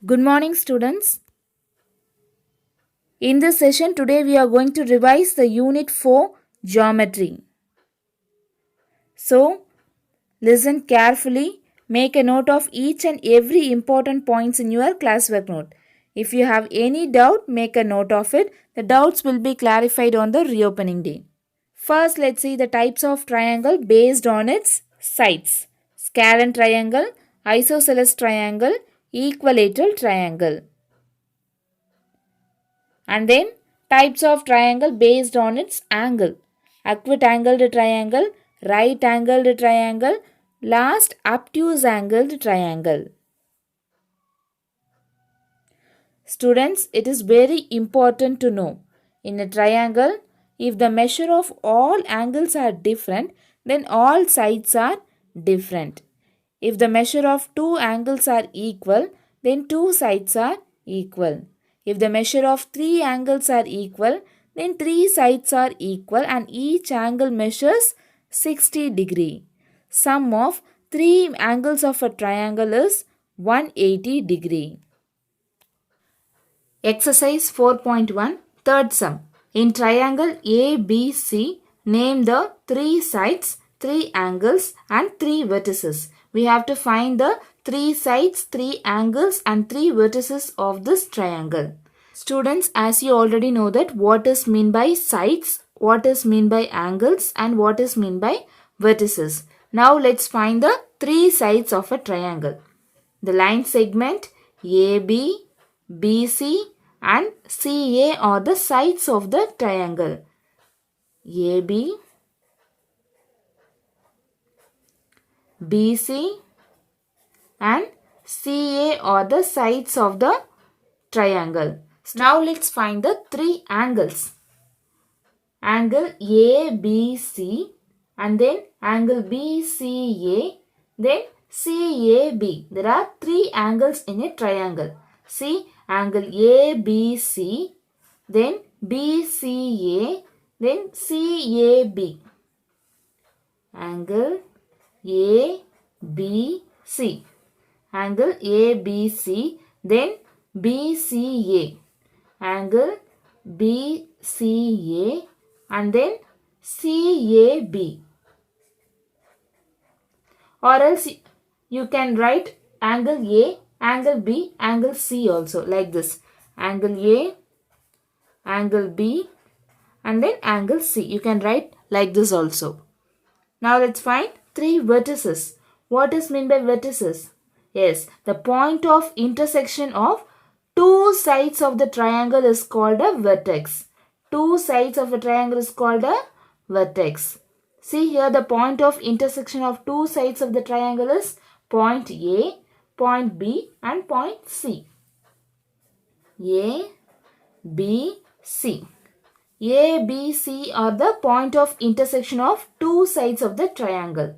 Good morning, students. In this session, today we are going to revise the Unit 4 Geometry. So, listen carefully, make a note of each and every important points in your classwork note. If you have any doubt, make a note of it. The doubts will be clarified on the reopening day. First, let's see the types of triangle based on its sides. Scalene triangle, isosceles triangle, equilateral triangle. And then types of triangle based on its angle. Acute angled triangle, right angled triangle, last obtuse angled triangle. Students, it is very important to know. In a triangle, if the measure of all angles are different, then all sides are different. If the measure of two angles are equal, then two sides are equal. If the measure of three angles are equal, then three sides are equal and each angle measures 60 degree. Sum of three angles of a triangle is 180 degree. Exercise 4.1 Third sum. In triangle ABC, name the three sides, three angles and three vertices. We have to find the three sides, three angles and three vertices of this triangle. Students, as you already know that what is meant by sides, what is meant by angles and what is meant by vertices. Now let's find the three sides of a triangle. The line segment AB, BC and CA are the sides of the triangle. AB, BC and CA are the sides of the triangle. Now let's find the three angles. Angle ABC and then angle BCA, then CAB. There are three angles in a triangle. See, angle ABC, then BCA, then CAB. Angle ABC. Angle ABC, then BCA. Angle BCA and then CAB. Or else you can write angle A, angle B, angle C also like this. Angle A, angle B and then angle C. You can write like this also. Now let's find three vertices. What is meant by vertices? Yes, the point of intersection of two sides of the triangle is called a vertex. Two sides of a triangle is called a vertex. See here, the point of intersection of two sides of the triangle is point A, point B and point C. A, B, C. A, B, C are the point of intersection of two sides of the triangle.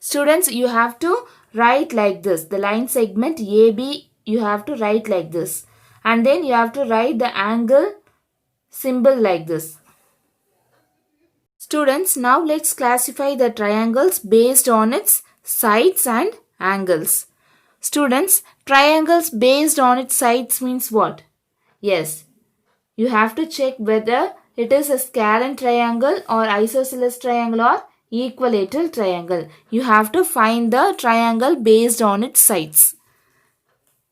Students, you have to write like this. The line segment AB, you have to write like this. And then you have to write the angle symbol like this. Students, now let's classify the triangles based on its sides and angles. Students, triangles based on its sides means what? Yes, you have to check whether it is a scalene triangle or isosceles triangle or equilateral triangle. You have to find the triangle based on its sides.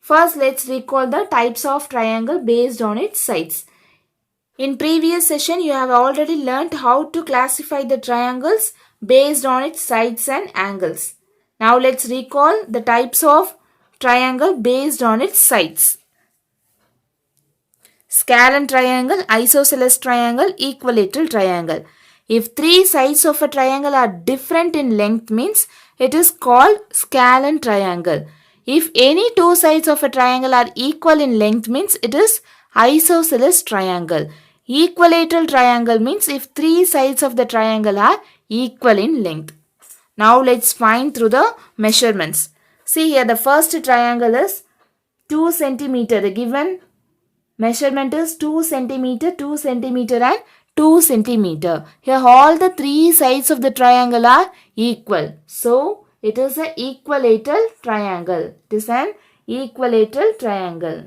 First, let's recall the types of triangle based on its sides. In previous session, you have already learnt how to classify the triangles based on its sides and angles. Now let's recall the types of triangle based on its sides. Scalene triangle, isosceles triangle, equilateral triangle. If three sides of a triangle are different in length means it is called scalene triangle. If any two sides of a triangle are equal in length means it is isosceles triangle. Equilateral triangle means if three sides of the triangle are equal in length. Now let's find through the measurements. See here, the first triangle is 2 centimeter. The given measurement is 2 centimeter, 2 centimeter and 2 centimeter. Here all the three sides of the triangle are equal. So It is an equilateral triangle. It is an equilateral triangle.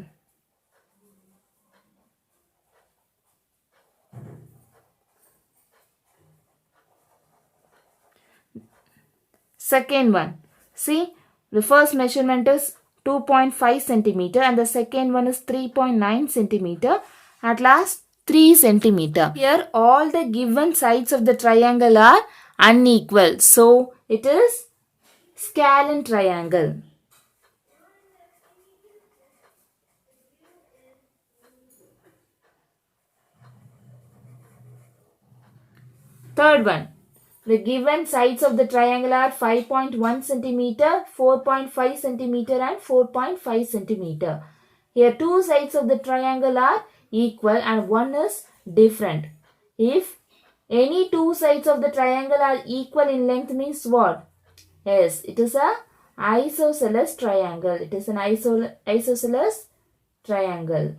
Second one. See, the first measurement is 2.5 centimeter and the second one is 3.9 centimeter. At last 3 centimeter. Here all the given sides of the triangle are unequal. So it is scalene triangle. Third one. The given sides of the triangle are 5.1 centimeter, 4.5 centimeter and 4.5 centimeter. Here two sides of the triangle are equal and one is different. If any two sides of the triangle are equal in length means what? Yes, it is a isosceles triangle. It is an isosceles triangle.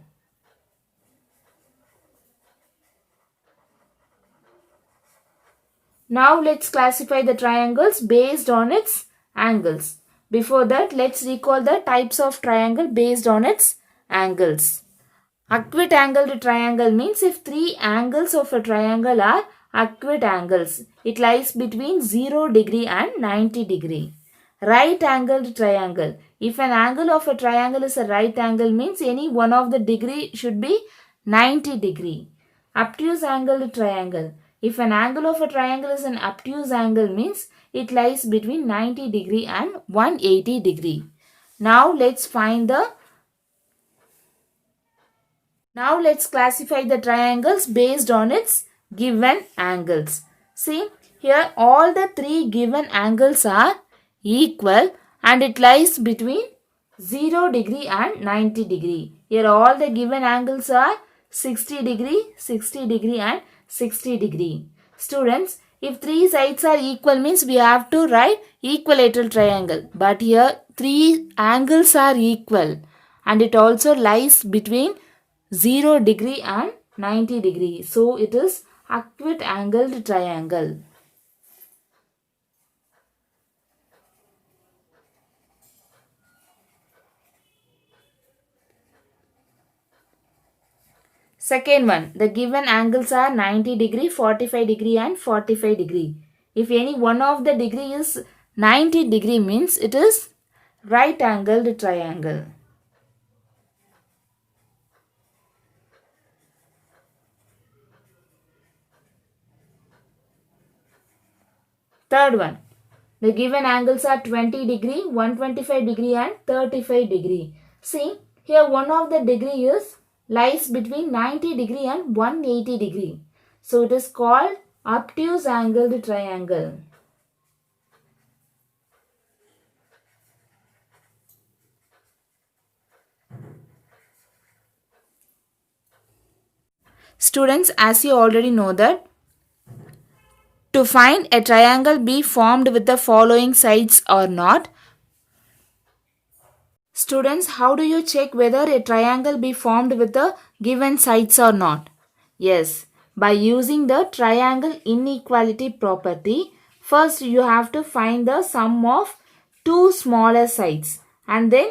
Now let's classify the triangles based on its angles. Before that, let's recall the types of triangle based on its angles. Acute angled triangle means if three angles of a triangle are acute angles, it lies between 0 degree and 90 degree. Right angled triangle. If an angle of a triangle is a right angle means any one of the degree should be 90 degree. Obtuse angled triangle. If an angle of a triangle is an obtuse angle means it lies between 90 degree and 180 degree. Now let's classify the triangles based on its given angles. See, here all the three given angles are equal and it lies between 0 degree and 90 degree. Here all the given angles are 60 degree, 60 degree and 60 degree. Students, if three sides are equal means we have to write equilateral triangle. But here three angles are equal and it also lies between 0 degree and 90 degree. So it is acute angled triangle. Second one, the given angles are 90 degree, 45 degree and 45 degree. If any one of the degree is 90 degree means it is right angled triangle. Third one, the given angles are 20 degree, 125 degree and 35 degree. See, here one of the degree lies between 90 degree and 180 degree. So it is called obtuse angled triangle. Students, as you already know that to find a triangle be formed with the following sides or not. Students, how do you check whether a triangle be formed with the given sides or not? Yes, by using the triangle inequality property. First, you have to find the sum of two smaller sides and then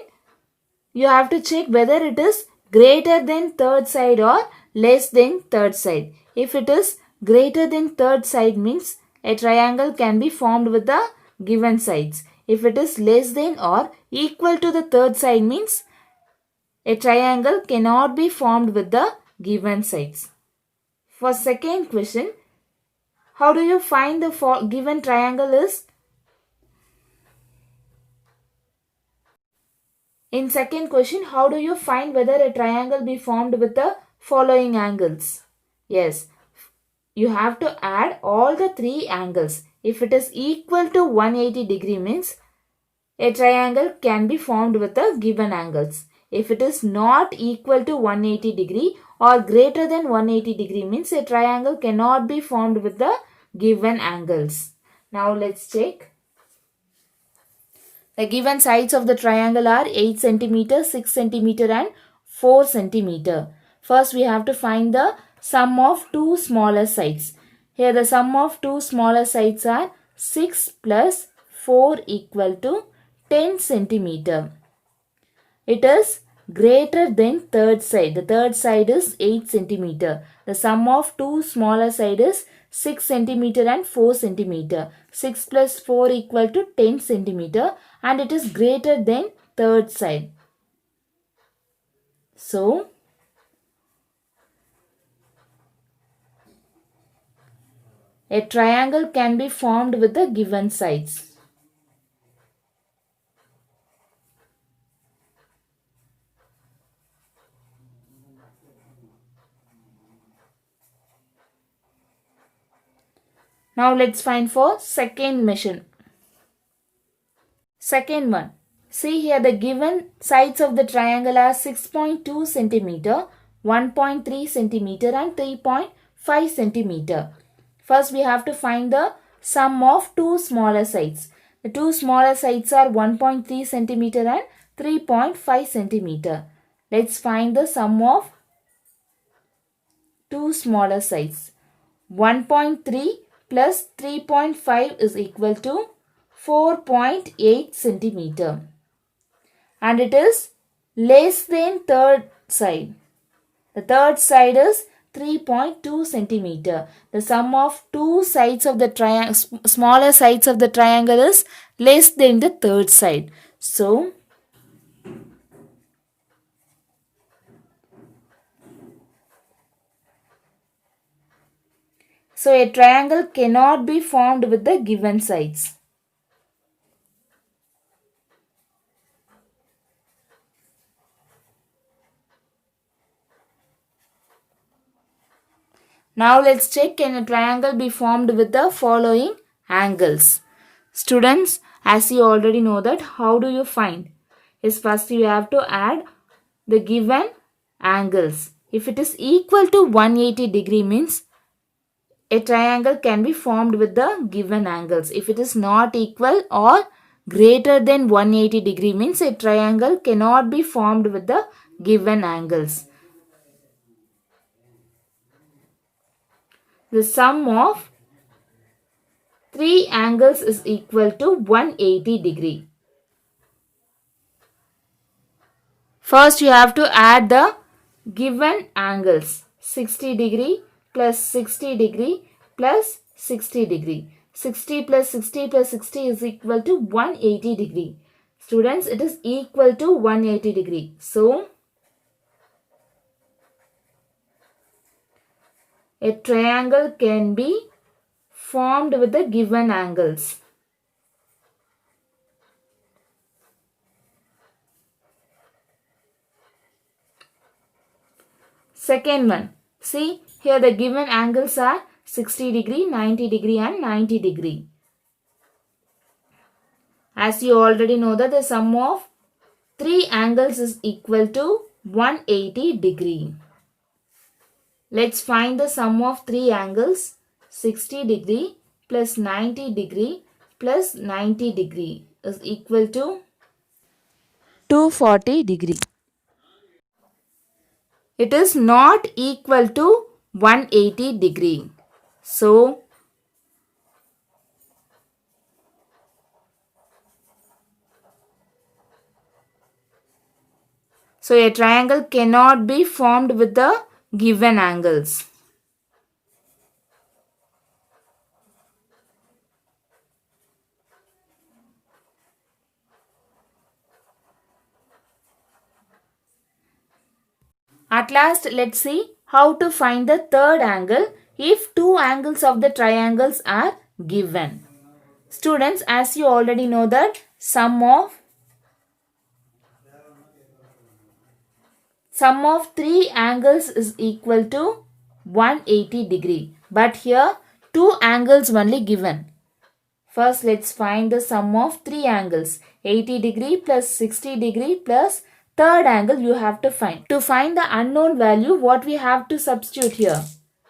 you have to check whether it is greater than third side or less than third side. If it is greater than third side means a triangle can be formed with the given sides. If it is less than or equal to the third side means a triangle cannot be formed with the given sides. For second question, how do you find the given triangle is? In second question, how do you find whether a triangle be formed with the following angles? Yes, you have to add all the three angles. If it is equal to 180 degree means a triangle can be formed with the given angles. If it is not equal to 180 degree or greater than 180 degree means a triangle cannot be formed with the given angles. Now let's check. The given sides of the triangle are 8 cm, 6 cm and 4 cm. First we have to find the sum of two smaller sides. Here the sum of two smaller sides are 6 plus 4 equal to 10 centimeter. It is greater than third side. The third side is 8 centimeter. The sum of two smaller side is 6 centimeter and 4 centimeter. 6 plus 4 equal to 10 centimeter and it is greater than third side. So, a triangle can be formed with the given sides. Now let's find for second measure. Second one. See here the given sides of the triangle are 6.2 centimeter, 1.3 centimeter and 3.5 centimeter. First we have to find the sum of two smaller sides. The two smaller sides are 1.3 centimeter and 3.5 centimeter. Let's find the sum of two smaller sides. 1.3 plus 3.5 is equal to 4.8 centimeter. And it is less than third side. The third side is 3.2 centimeter. The sum of two sides of the triangle, smaller sides of the triangle is less than the third side. So, a triangle cannot be formed with the given sides. Now let's check, can a triangle be formed with the following angles? Students, as you already know that, how do you find? Is first you have to add the given angles. If it is equal to 180 degree means a triangle can be formed with the given angles. If it is not equal or greater than 180 degree means a triangle cannot be formed with the given angles. The sum of three angles is equal to 180 degree. First you have to add the given angles. 60 degree plus 60 degree plus 60 degree. 60 plus 60 plus 60 is equal to 180 degree. Students, it is equal to 180 degree. So, a triangle can be formed with the given angles. Second one. See, here the given angles are 60 degree, 90 degree and 90 degree. As you already know that the sum of three angles is equal to 180 degree. Let's find the sum of three angles. 60 degree plus 90 degree plus 90 degree is equal to 240 degree. It is not equal to 180 degree. So, a triangle cannot be formed with the given angles. At last, let's see how to find the third angle if two angles of the triangles are given. Students, as you already know that sum of three angles is equal to 180 degree. But here two angles only given. First, let's find the sum of three angles. 80 degree plus 60 degree plus third angle you have to find. To find the unknown value, what we have to substitute here?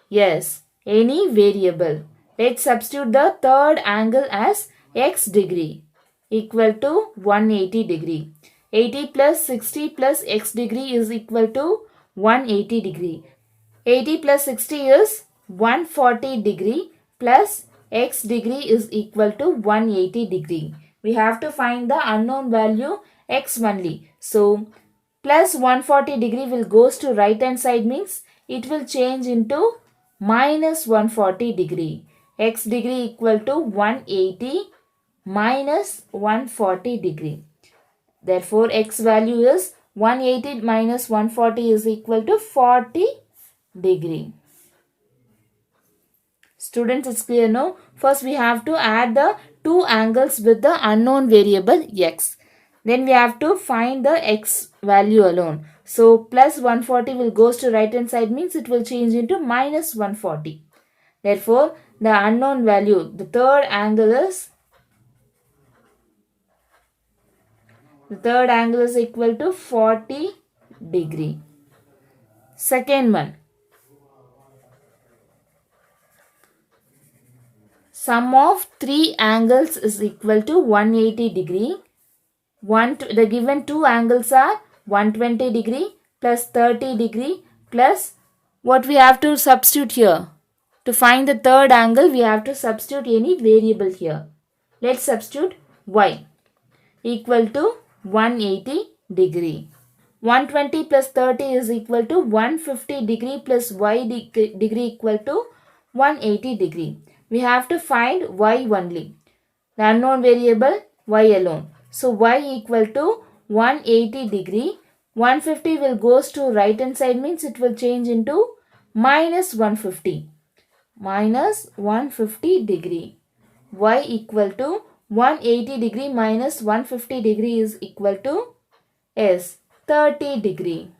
Yes, any variable. Let's substitute the third angle as x degree equal to 180 degree. 80 plus 60 plus x degree is equal to 180 degree. 80 plus 60 is 140 degree plus x degree is equal to 180 degree. We have to find the unknown value x only. So plus 140 degree will goes to right hand side means it will change into minus 140 degree. X degree equal to 180 minus 140 degree. Therefore, x value is 180 minus 140 is equal to 40 degree. Students, it's clear now. First, we have to add the two angles with the unknown variable x. Then we have to find the x value alone. So, plus 140 will goes to right hand side means it will change into minus 140. Therefore, the unknown value, the third angle is equal to 40 degree. Second one. Sum of three angles is equal to 180 degree. The given two angles are 120 degree plus 30 degree plus what we have to substitute here. To find the third angle, we have to substitute any variable here. Let's substitute y equal to 180 degree. 120 plus 30 is equal to 150 degree plus y degree equal to 180 degree. We have to find y only. The unknown variable y alone. So y equal to 180 degree. 150 will goes to right hand side means it will change into minus 150. Minus 150 degree. Y equal to 180 degree minus 150 degree is equal to is 30 degree.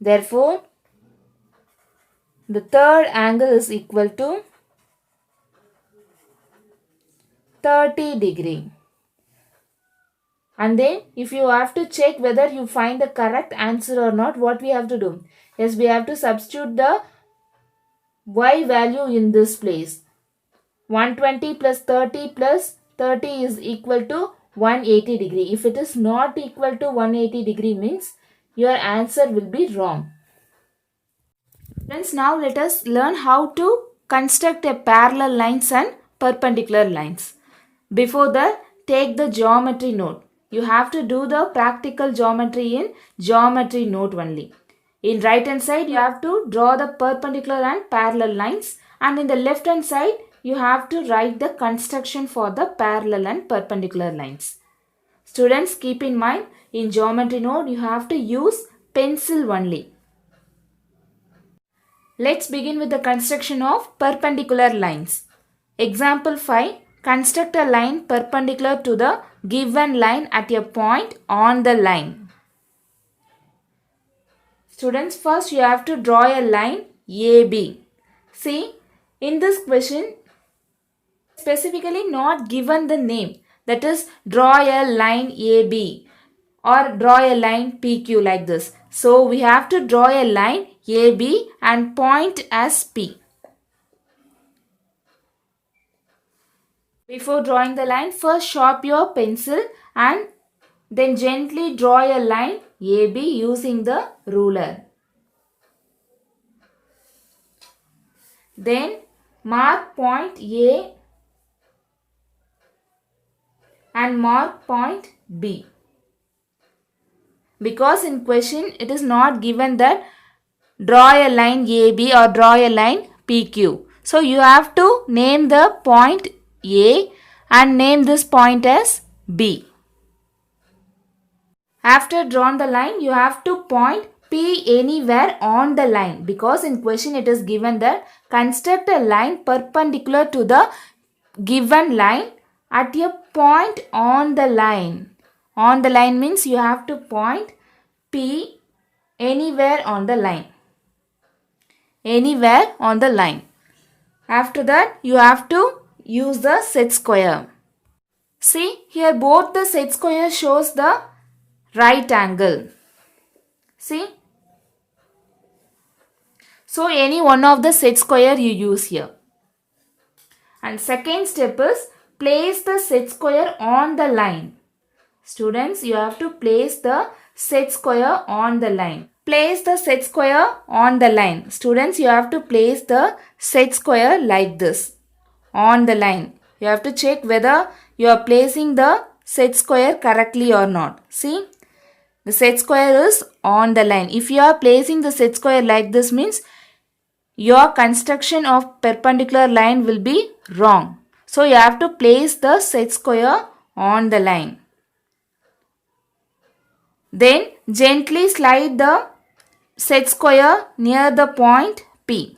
Therefore, the third angle is equal to 30 degree. And then if you have to check whether you find the correct answer or not, what we have to do? Yes, we have to substitute the y value in this place. 120 plus 30 is equal to 180 degree. If it is not equal to 180 degree means your answer will be wrong. Friends, now let us learn how to construct a parallel lines and perpendicular lines. Before that, take the geometry note. You have to do the practical geometry in geometry note only. In right hand side, you have to draw the perpendicular and parallel lines, and in the left hand side, you have to write the construction for the parallel and perpendicular lines. Students, keep in mind, in geometry note, you have to use pencil only. Let's begin with the construction of perpendicular lines. Example 5. Construct a line perpendicular to the given line at a point on the line. Students, first you have to draw a line AB. See, in this question, specifically not given the name, that is draw a line AB or draw a line PQ like this. So we have to draw a line AB and point as P. Before drawing the line, first sharpen your pencil and then gently draw a line AB using the ruler. Then mark point A and mark point B. Because in question it is not given that draw a line AB or draw a line PQ. So you have to name the point A and name this point as B. After drawn the line, you have to point P anywhere on the line, because in question it is given that construct a line perpendicular to the given line at a point on the line. On the line means you have to point P anywhere on the line. Anywhere on the line. After that, you have to use the set square. See, here both the set square shows the right angle. See? So, any one of the set square you use here. And second step is place the set square on the line. Students, you have to place the set square on the line. Place the set square on the line. Students, you have to place the set square like this on the line. You have to check whether you are placing the set square correctly or not. See, the set square is on the line. If you are placing the set square like this means your construction of perpendicular line will be wrong. So you have to place the set square on the line. Then gently slide the set square near the point P.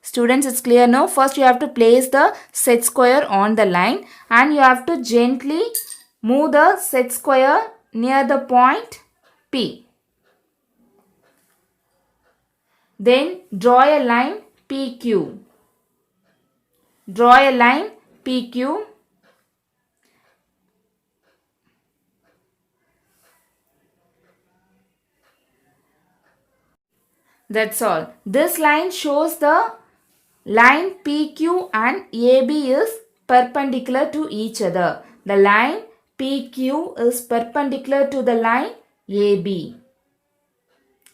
Students, it's clear now. First you have to place the set square on the line and you have to gently move the set square near the point P. Then draw a line PQ. Draw a line PQ. That's all. This line shows the line PQ and AB is perpendicular to each other. The line PQ is perpendicular to the line AB.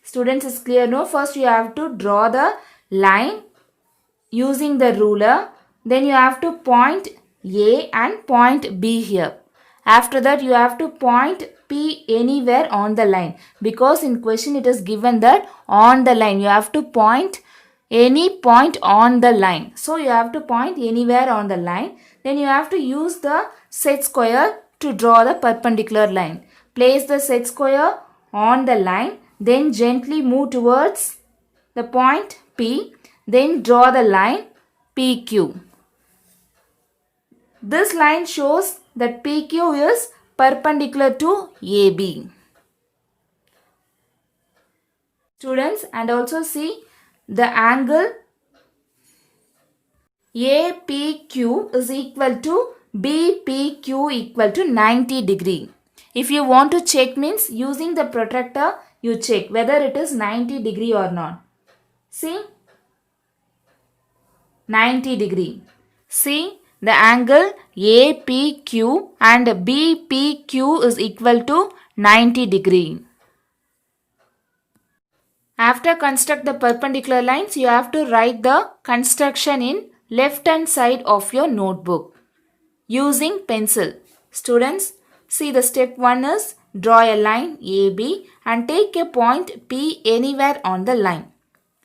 Students, it's clear no? First you have to draw the line using the ruler. Then you have to point A and point B here. After that you have to point P anywhere on the line. Because in question it is given that on the line. You have to point any point on the line. So you have to point anywhere on the line. Then you have to use the set square to draw the perpendicular line. Place the set square on the line. Then gently move towards the point P. Then draw the line PQ. This line shows that PQ is perpendicular to AB. Students, and also see the angle APQ is equal to BPQ equal to 90 degree. If you want to check means using the protractor you check whether it is 90 degree or not. See, 90 degree. See, the angle APQ and BPQ is equal to 90 degree. After construct the perpendicular lines, you have to write the construction in left hand side of your notebook using pencil. Students, see the step 1 is draw a line AB and take a point P anywhere on the line.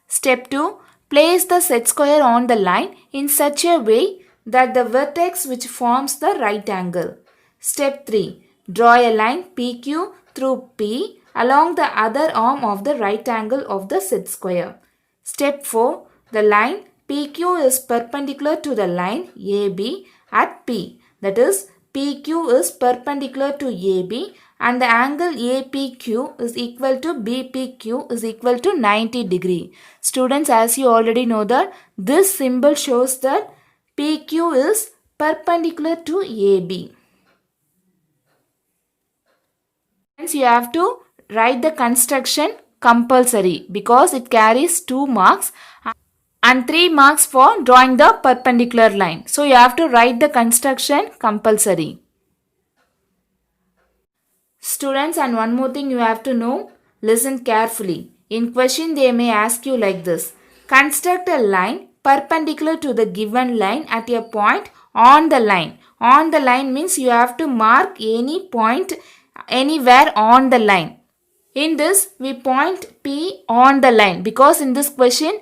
Step 2, place the set square on the line in such a way that the vertex which forms the right angle. Step 3, draw a line PQ through P along the other arm of the right angle of the set square. Step 4, the line PQ is perpendicular to the line AB at P. That is, PQ is perpendicular to AB and the angle APQ is equal to BPQ is equal to 90 degree. Students, as you already know that this symbol shows that PQ is perpendicular to AB. Hence, you have to write the construction compulsory because it carries 2 marks and 3 marks for drawing the perpendicular line. So, you have to write the construction compulsory. Students, and one more thing you have to know, listen carefully. In question they may ask you like this. Construct a line perpendicular to the given line at a point on the line. On the line means you have to mark any point anywhere on the line. In this we point P on the line because in this question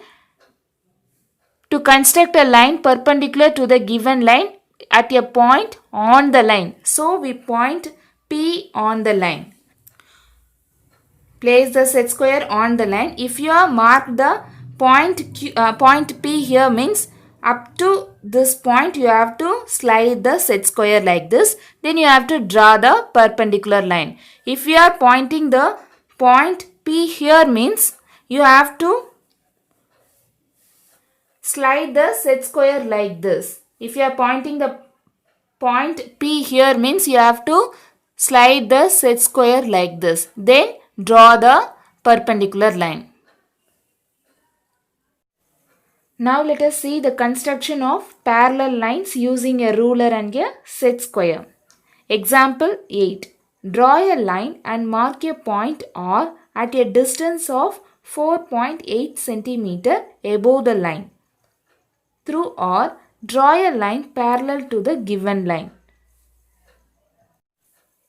to construct a line perpendicular to the given line at a point on the line. So we point P on the line. Place the set square on the line. If you have marked the point P here means up to this point you have to slide the set square like this. Then you have to draw the perpendicular line. If you are pointing the point P here means you have to slide the set square like this. If you are pointing the point P here means you have to slide the set square like this. Then draw the perpendicular line. Now let us see the construction of parallel lines using a ruler and a set square. Example 8. Draw a line and mark a point R at a distance of 4.8 cm above the line. Through R, draw a line parallel to the given line.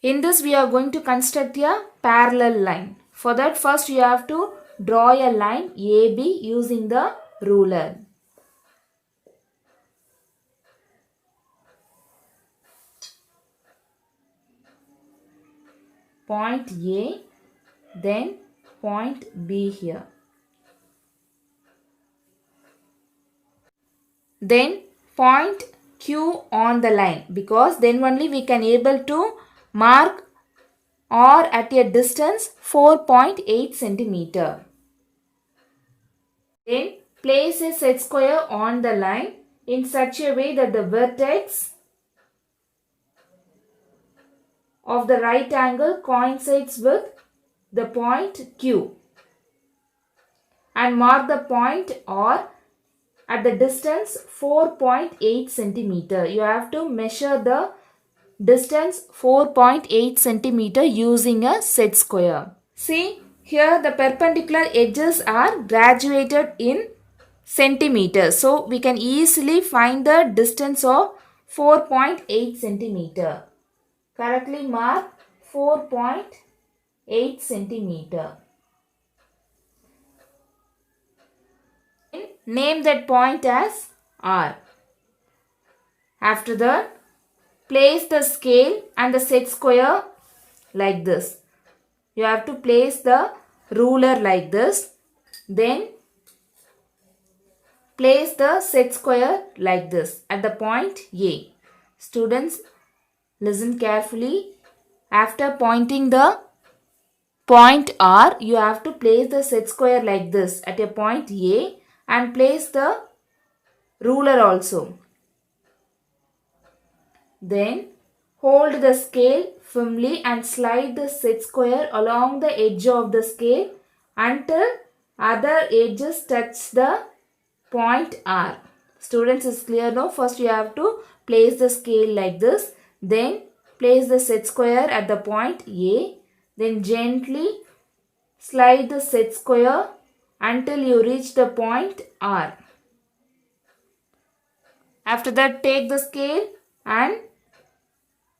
In this, we are going to construct a parallel line. For that, first you have to draw a line AB using the ruler. Point A, then point B here. Then point Q on the line, because then only we can able to mark or at a distance 4.8 centimeter. Then place a set square on the line in such a way that the vertex of the right angle coincides with the point Q, and mark the point or at the distance 4.8 centimeter. You have to measure the distance 4.8 centimeter using a set square. See, here the perpendicular edges are graduated in centimeters. So we can easily find the distance of 4.8 centimeter. Correctly mark 4.8 centimeter. Name that point as R. After that, place the scale and the set square like this. You have to place the ruler like this. Then place the set square like this at the point A. Students, listen carefully. After pointing the point R, you have to place the set square like this at a point A and place the ruler also. Then hold the scale firmly and slide the set square along the edge of the scale until other edges touch the point R. Students, is clear now? First you have to place the scale like this. Then place the set square at the point A. Then gently slide the set square until you reach the point R. After that, take the scale and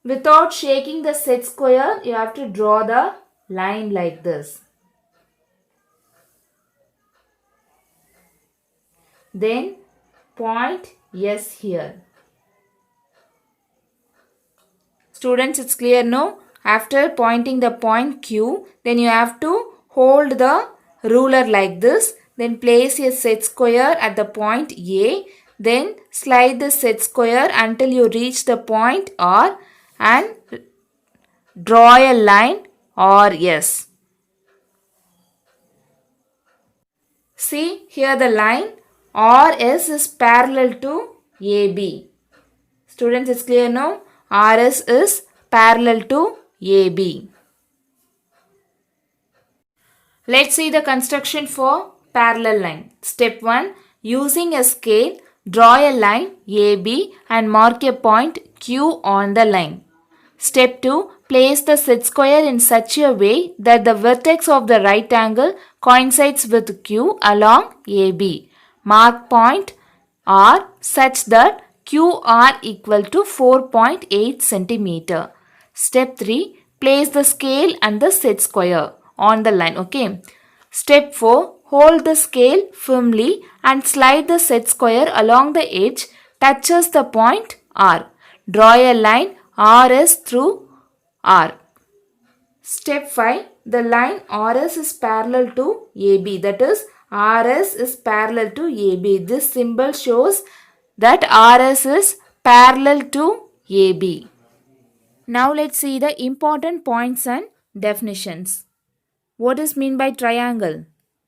without shaking the set square, you have to draw the line like this. Then point S here. Students, it's clear now? After pointing the point Q, then you have to hold the ruler like this. Then place a set square at the point A. Then slide the set square until you reach the point R and draw a line or S. See, here the line RS is parallel to AB. Students, it's clear now? RS is parallel to AB. Let's see the construction for parallel line. Step 1. Using a scale, draw a line AB and mark a point Q on the line. Step 2. Place the set square in such a way that the vertex of the right angle coincides with Q along AB. Mark point R such that QR equal to 4.8 centimeter. Step 3. Place the scale and the set square on the line. Okay. Step 4. Hold the scale firmly and slide the set square along the edge touches the point R. Draw a line RS through R. Step 5. The line RS is parallel to AB. That is, RS is parallel to AB. This symbol shows that RS is parallel to AB. Now let's see the important points and definitions. What is meant by triangle?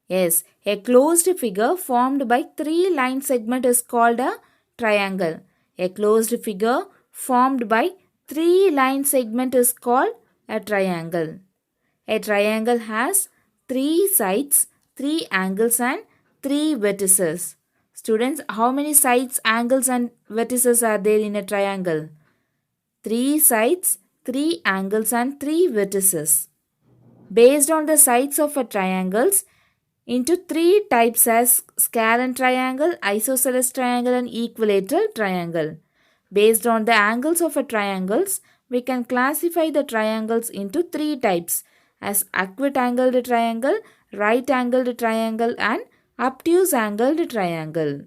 Yes, a closed figure formed by three line segments is called a triangle. A closed figure formed by three line segments is called a triangle. A triangle has three sides, three angles and three vertices. Students, how many sides, angles and vertices are there in a triangle? Three sides, three angles and three vertices. Based on the sides of a triangles, into three types as scalene triangle, isosceles triangle and equilateral triangle. Based on the angles of a triangles, we can classify the triangles into three types as acute angled triangle, right angled triangle and obtuse angled triangle.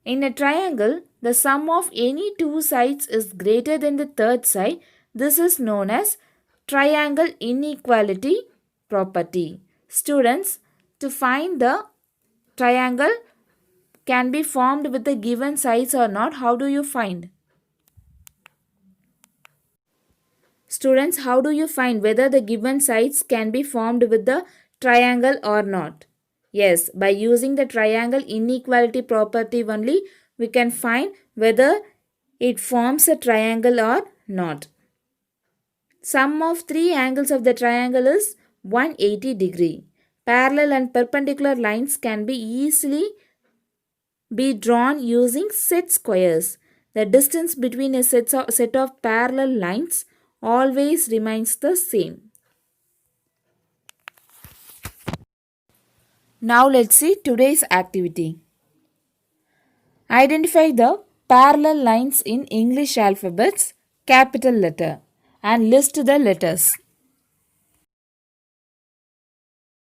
In a triangle, the sum of any two sides is greater than the third side. This is known as triangle inequality property. Students, to find the triangle can be formed with the given sides or not, how do you find? Students, how do you find whether the given sides can be formed with the triangle or not? Yes, by using the triangle inequality property only, we can find whether it forms a triangle or not. Sum of three angles of the triangle is 180 degree. Parallel and perpendicular lines can be easily be drawn using set squares. The distance between a set of parallel lines always remains the same. Now let's see today's activity. Identify the parallel lines in English alphabets, capital letter, and list the letters.